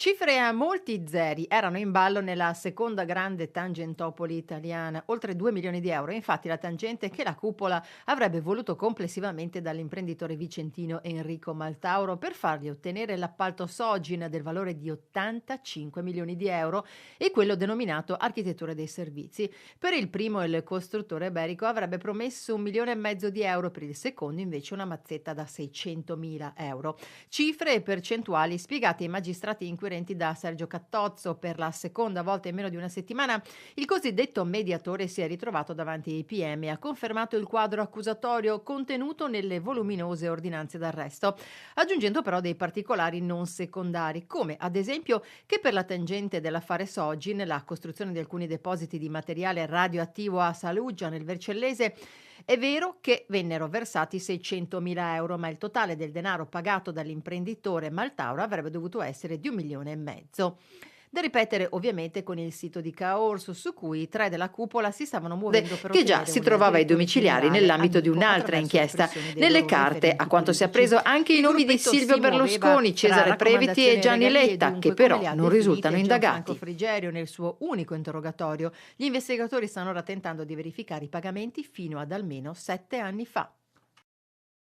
Cifre a molti zeri erano in ballo nella seconda grande Tangentopoli italiana, oltre 2 milioni di euro. Infatti la tangente che la cupola avrebbe voluto complessivamente dall'imprenditore vicentino Enrico Maltauro per fargli ottenere l'appalto Sogin del valore di 85 milioni di euro e quello denominato Architettura dei Servizi. Per il primo il costruttore iberico avrebbe promesso 1,5 milioni di euro, per il secondo invece una mazzetta da 600 mila euro. Cifre e percentuali spiegate ai magistrati inquirenti da Sergio Cattozzo. Per la seconda volta in meno di una settimana il cosiddetto mediatore si è ritrovato davanti ai PM e ha confermato il quadro accusatorio contenuto nelle voluminose ordinanze d'arresto, aggiungendo però dei particolari non secondari, come ad esempio che per la tangente dell'affare Sogin, la costruzione di alcuni depositi di materiale radioattivo a Saluggia nel Vercellese, è vero che vennero versati 600.000 euro, ma il totale del denaro pagato dall'imprenditore Maltauro avrebbe dovuto essere di 1,5 milioni. Da ripetere ovviamente con il sito di Caorso, su cui i tre della cupola si stavano muovendo per che già ottenere si un trovava ai direttore domiciliari generale nell'ambito di amico un'altra attraverso la inchiesta. pressione dei Nelle loro carte, a referenti quanto si è politici. appreso, anche i Il nomi di gruppetto Silvio si muoveva Berlusconi, tra Cesare Previti raccomandazioni e e Gianni regalie, Letta, che dunque, come però le ha non definite risultano Gianfranco indagati. Frigerio nel suo unico interrogatorio. Gli investigatori stanno ora tentando di verificare i pagamenti fino ad almeno 7 anni fa.